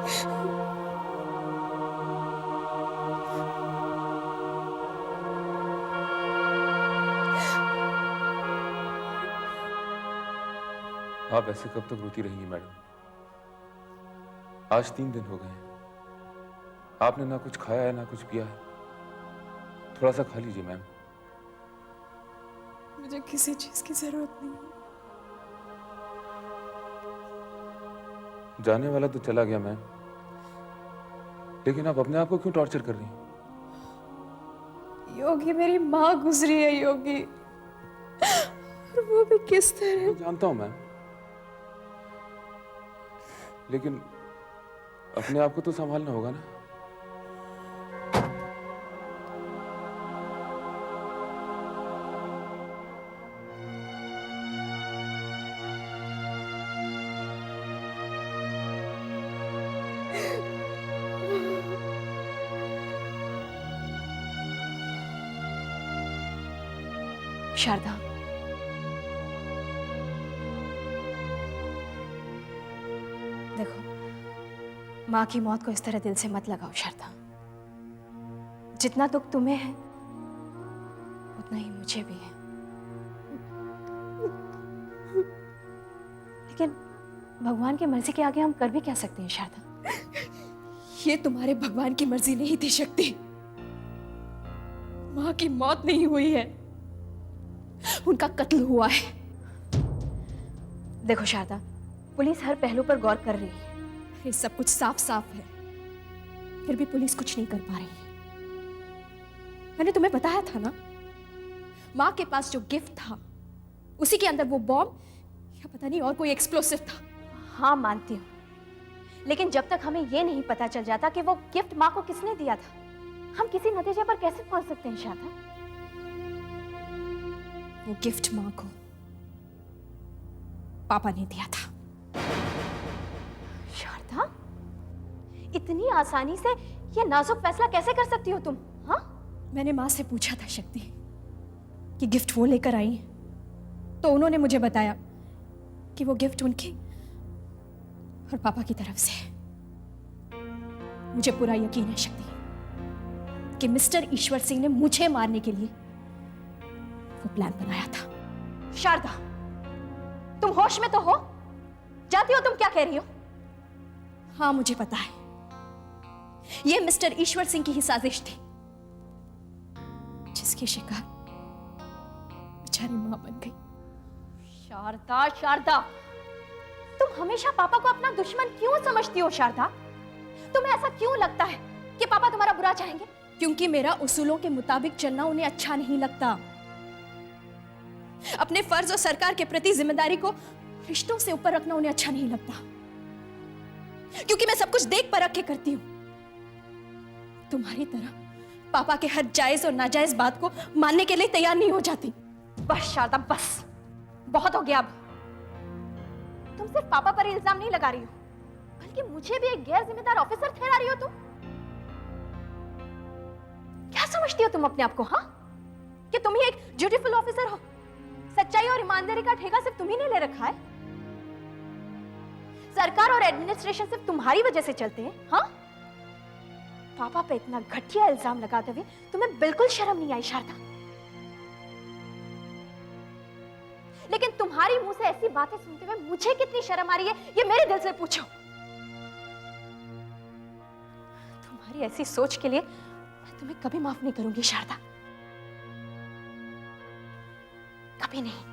आप ऐसे कब तक रोती रहेंगी मैडम? आज 3 दिन हो गए हैं, आपने ना कुछ खाया है ना कुछ पिया है। थोड़ा सा खा लीजिए मैम। मुझे किसी चीज की जरूरत नहीं है। जाने वाला तो चला गया मैम, लेकिन आप अपने आप को क्यों टॉर्चर कर रही हैं? योगी, मेरी माँ गुजरी है योगी, और वो भी किस तरह। मैं जानता हूं मैम, लेकिन अपने आप को तो संभालना होगा ना। शारदा, देखो, माँ की मौत को इस तरह दिल से मत लगाओ शारदा। जितना दुख तुम्हें है उतना ही मुझे भी है, लेकिन भगवान की मर्जी के आगे हम कर भी क्या सकते हैं शारदा? ये तुम्हारे भगवान की मर्जी नहीं थी शक्ति। माँ की मौत नहीं हुई है, उनका कत्ल हुआ है। देखो शारदा, पुलिस हर पहलू पर गौर कर रही है, ये सब कुछ साफ साफ है, फिर भी पुलिस कुछ नहीं कर पा रही है। मैंने तुम्हें बताया था ना, माँ के पास जो गिफ्ट था उसी के अंदर वो बॉम्ब या पता नहीं और कोई एक्सप्लोसिव था। हाँ मानती हूँ, लेकिन जब तक हमें ये नहीं पता चल जाता कि वो गिफ्ट माँ को किसने दिया था, हम किसी नतीजे पर कैसे पहुंच सकते हैं शारदा? वो गिफ्ट माँ को पापा ने दिया था। शारदा, इतनी आसानी से ये नाजुक फैसला कैसे कर सकती हो तुम? हाँ, मैंने माँ से पूछा था शक्ति कि गिफ्ट वो लेकर आई हैं, तो उन्होंने मुझे बताया कि वो गिफ्ट उनकी और पापा की तरफ से है। मुझे पूरा यकीन है शक्ति कि मिस्टर ईश्वर सिंह ने मुझे मारने के लिए वो प्लान बनाया था। शारदा, तुम होश में तो हो? जानती हो तुम क्या कह रही हो? हाँ मुझे पता है, ये मिस्टर ईश्वर सिंह की ही साजिश थी, जिसकी शिकार बेचारी मां बन गई। शारदा, शारदा, तुम हमेशा पापा को अपना दुश्मन क्यों समझती हो शारदा? तुम्हें ऐसा क्यों लगता है कि पापा तुम्हारा बुरा चाहेंगे? क्योंकि मेरा उसूलों के मुताबिक चलना उन्हें अच्छा नहीं लगता। अपने फर्ज और सरकार के प्रति जिम्मेदारी को रिश्तों से ऊपर रखना उन्हें अच्छा नहीं लगता, क्योंकि मैं सब कुछ देख परख के करती हूं। तुम्हारी तरह पापा के हर जायज और नाजायज बात को मानने के लिए तैयार नहीं हो जाती। बस शारदा, बस बहुत हो गया। अब तुम सिर्फ पापा पर इल्जाम नहीं लगा रही हो, बल्कि मुझे भी एक गैर जिम्मेदार ऑफिसर ठहरा रही हो तुम। क्या समझती हो तुम अपने आप को? हाँ, कि तुम ही एक ड्यूटीफुल ऑफिसर हो? सच्चाई और ईमानदारी का ठेका सिर्फ तुम ही ने ले रखा है? सरकार और एडमिनिस्ट्रेशन सिर्फ तुम्हारी वजह से चलते हैं? हाँ, पापा पे इतना घटिया इल्जाम लगाते हुए तुम्हें बिल्कुल शर्म नहीं आई शारदा? लेकिन तुम्हारी मुंह से ऐसी बातें सुनते हुए मुझे कितनी शर्म आ रही है, ये मेरे दिल से पूछो। तुम्हारी ऐसी सोच के लिए मैं तुम्हें कभी माफ नहीं करूंगी शारदा, कभी नहीं।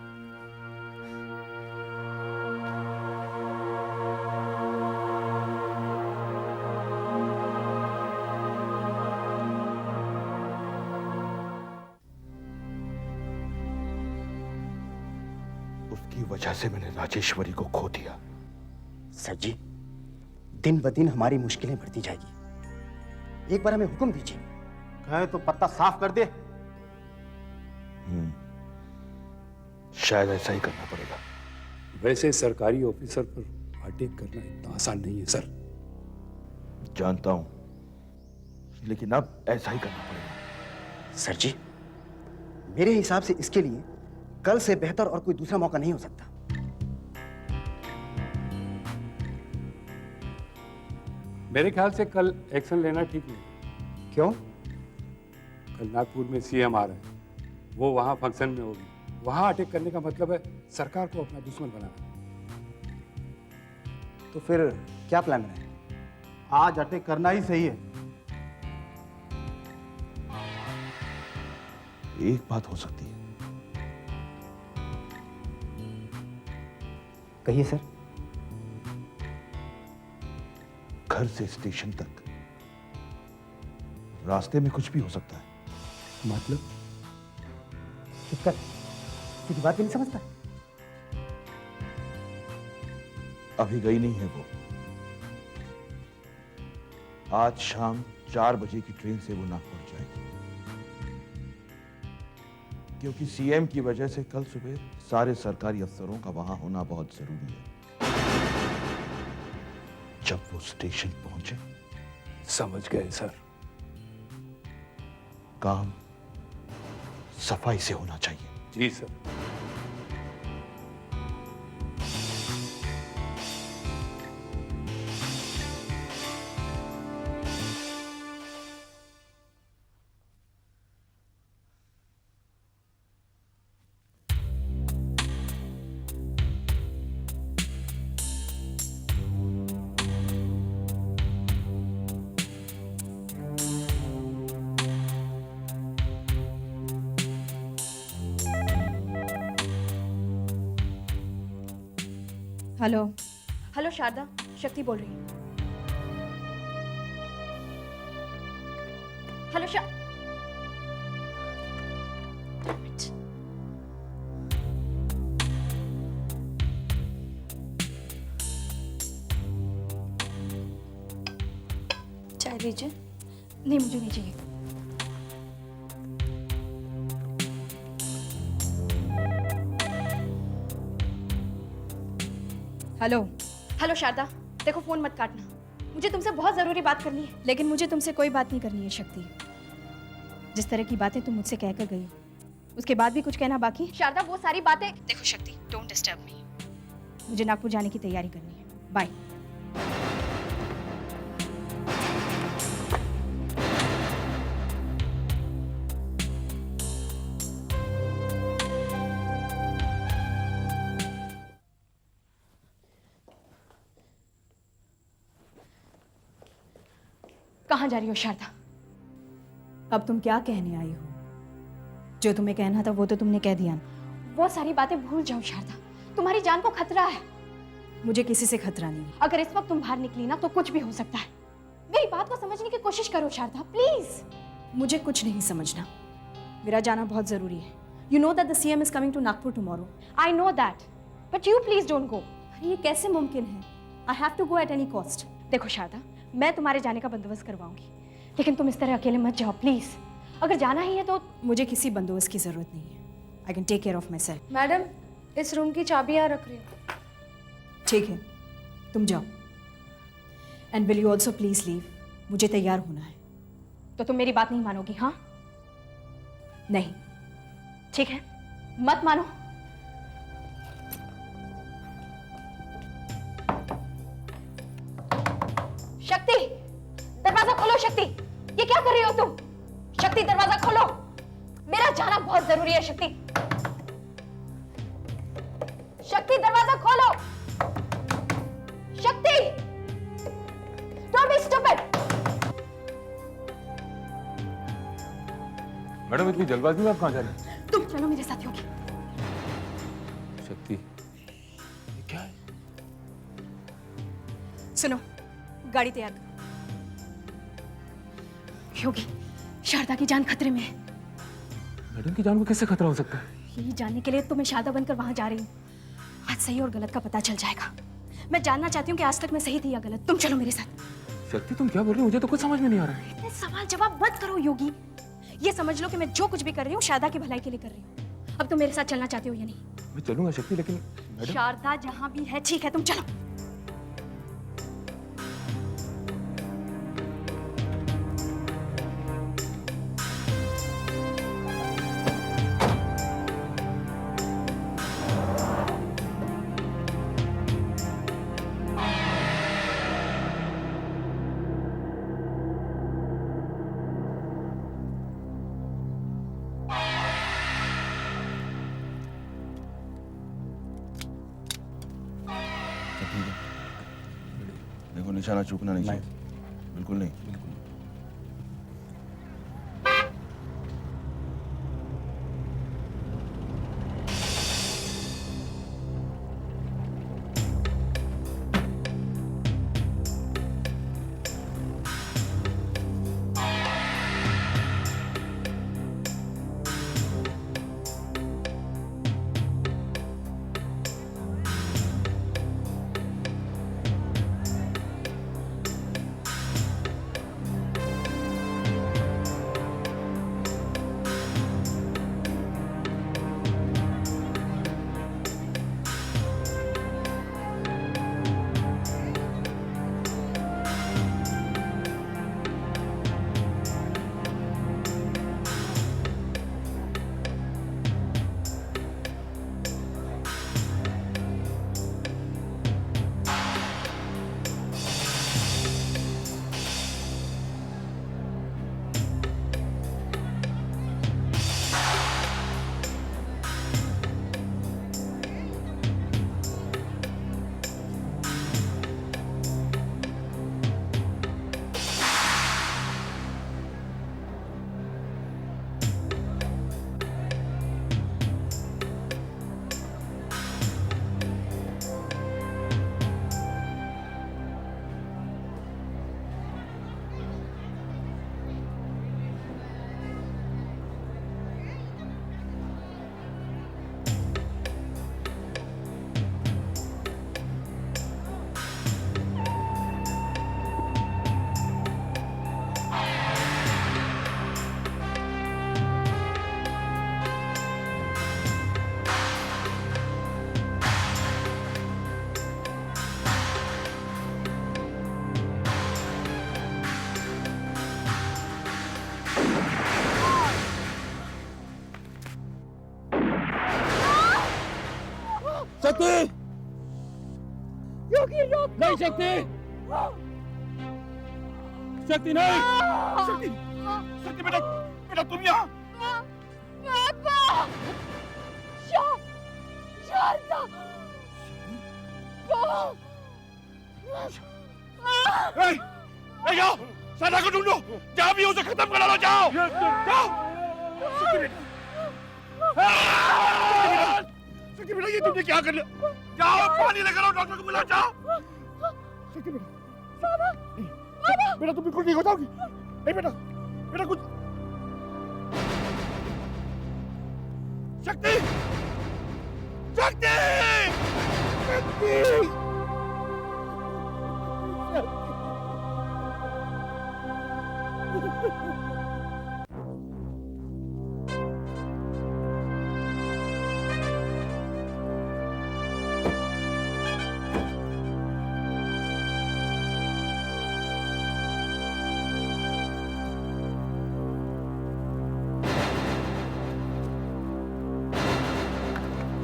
उसकी वजह से मैंने राजेश्वरी को खो दिया। सर जी, दिन ब दिन हमारी मुश्किलें बढ़ती जाएगी। एक बार हमें हुक्म दीजिए, कहे तो पत्ता साफ कर दे। शायद ऐसा ही करना पड़ेगा। वैसे सरकारी ऑफिसर पर अटैक करना इतना आसान नहीं है सर। जानता हूं, लेकिन अब ऐसा ही करना पड़ेगा। सर जी, मेरे हिसाब से इसके लिए कल से बेहतर और कोई दूसरा मौका नहीं हो सकता। मेरे ख्याल से कल एक्शन लेना ठीक नहीं। क्यों? कल नागपुर में सीएम आ रहे हैं, वो वहाँ फंक्शन में होगी। वहाँ अटैक करने का मतलब है सरकार को अपना दुश्मन बनाना। तो फिर क्या प्लान है? आज अटैक करना ही सही है। एक बात हो सकती है। कहिए सर। घर से स्टेशन तक रास्ते में कुछ भी हो सकता है। मतलब चुप कर, सीधी बात भी नहीं समझता। अभी गई नहीं है वो। आज शाम 4 बजे की ट्रेन से वो नागपुर जाएगी, क्योंकि सीएम की वजह से कल सुबह सारे सरकारी अफसरों का वहां होना बहुत जरूरी है। जब वो स्टेशन पहुंचे, समझ गए सर। काम सफाई से होना चाहिए। जी सर। हेलो। हेलो शारदा, शक्ति बोल रही हूँ। हेलो चाय लीजिए। नहीं, मुझे नहीं चाहिए। हेलो। हेलो शारदा, देखो फोन मत काटना। मुझे तुमसे बहुत जरूरी बात करनी है। लेकिन मुझे तुमसे कोई बात नहीं करनी है शक्ति। जिस तरह की बातें तुम मुझसे कहकर गई हो, उसके बाद भी कुछ कहना बाकी? शारदा, वो सारी बातें देखो शक्ति, डोंट डिस्टर्ब मी। मुझे नागपुर जाने की तैयारी करनी है। बाय। कहाँ जा रही हो शारदा? अब तुम क्या कहने आई हो? जो तुम्हें कहना था वो तो तुमने कह दिया ना। वो सारी बातें भूल जाओ शारदा, तुम्हारी जान को खतरा है। मुझे किसी से खतरा नहीं है। अगर इस वक्त तुम बाहर निकली ना तो कुछ भी हो सकता है। मेरी बात को समझने की कोशिश करो शारदा, प्लीज। मुझे कुछ नहीं समझना, मेरा जाना बहुत जरूरी है। You know that the CM is coming to Nagpur tomorrow. I know that, but you please don't go. ये कैसे मुमकिन है? I have to go at any cost. देखो शारदा, मैं तुम्हारे जाने का बंदोबस्त करवाऊंगी, लेकिन तुम इस तरह अकेले मत जाओ प्लीज। अगर जाना ही है तो मुझे किसी बंदोबस्त की जरूरत नहीं है। I can take care of my सेल्फ। मैडम, इस रूम की चाबी यहाँ रख रही हूँ। ठीक है, तुम जाओ। And will you also please leave? मुझे तैयार होना है। तो तुम मेरी बात नहीं मानोगी? हाँ? नहीं, ठीक है, मत मानो। शक्ति, दरवाजा खोलो। शक्ति, ये क्या कर रही हो तुम? शक्ति, दरवाजा खोलो, मेरा जाना बहुत जरूरी है। शक्ति, शक्ति, दरवाजा खोलो। शक्ति, डोंट बी स्टूपिड। मैडम, इतनी जल्दबाजी में आप कहाँ जा रही हैं? तुम चलो मेरे साथ योगी। शक्ति, ये क्या है? सुनो, गाड़ी तैयार करो। योगी, शारदा की जान खतरे में है। मैडम की जान को कैसे खतरा हो सकता है? यही जानने के लिए तो मैं शारदा बनकर वहां जा रही हूँ। आज सही और गलत का पता चल जाएगा। मैं जानना चाहती हूँ कि आज तक मैं सही थी या गलत। तुम चलो मेरे साथ। शक्ति, तुम क्या बोल रही हो? मुझे तो कुछ समझ में नहीं आ रहा है। इतने सवाल जवाब मत करो योगी। ये समझ लो कि मैं जो कुछ भी कर रही हूँ शारदा की भलाई के लिए कर रही हूँ। अब तुम मेरे साथ चलना चाहते हो या नहीं? मैं चलूंगा शक्ति, लेकिन मैडम। शारदा जहां भी है ठीक है, तुम चलो। निशाना चूकना नहीं नहीं। चाहिए। बिल्कुल नहीं। शक्ति नहीं, शक्ति शक्ति नहीं, शक्ति शक्ति बेटा बेटा तुम यहाँ जाओ, सादा को ढूंढो, जहाँ भी हो उसे खत्म करा लो, जाओ जाओ। शक्ति बेटा ये तुमने क्या कर लिया? जाओ पानी लेकर आओ, डॉक्टर को बुलाओ, जाओ। शक्ति बेटा बेटा तुम बिल्कुल ठीक हो जाओगी। नहीं बेटा बेटा कुछ शक्ति शक्ति शक्ति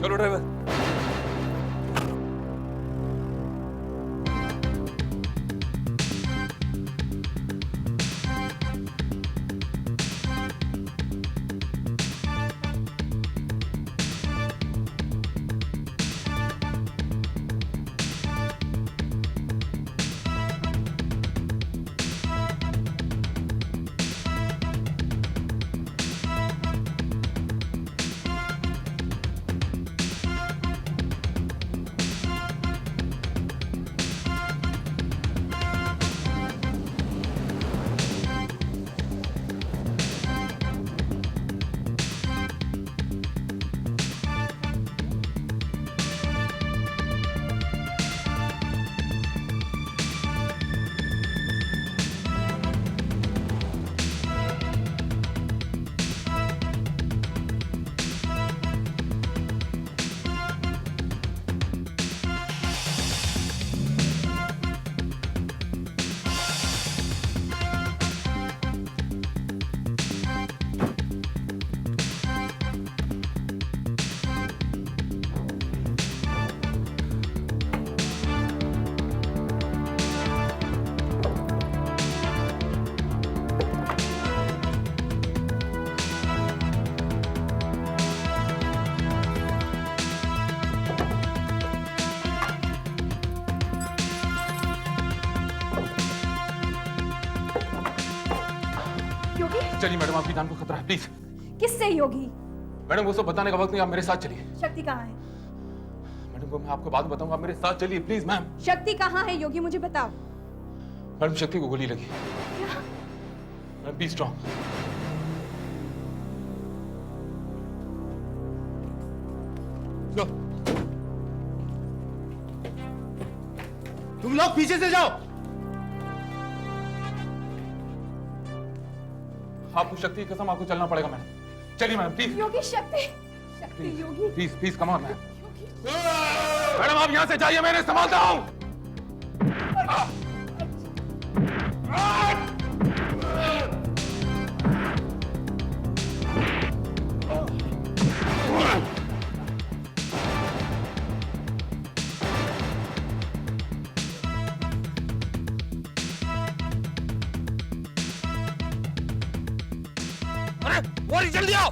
चलो ड्राइवर। चलिए मैडम, आपकी जान को खतरा है, प्लीज। किससे योगी? मैडम वो सब बताने का वक्त नहीं, आप मेरे साथ चलिए। शक्ति कहाँ है? मैडम वो मैं आपको बाद में बताऊंगा, आप मेरे साथ चलिए प्लीज। मैम शक्ति कहाँ है योगी, मुझे बताओ। मैडम शक्ति को गोली लगी। Madam be strong. तुम लोग पीछे से जाओ। आपको शक्ति की कसम, आपको चलना पड़ेगा मैडम। चलिए madam please. Yogi Shakti, Shakti Yogi. Please please come on ma'am. Madam आप यहाँ से जाइए, मैं इन्हें संभालता हूँ। अरे वो जल्दी आओ।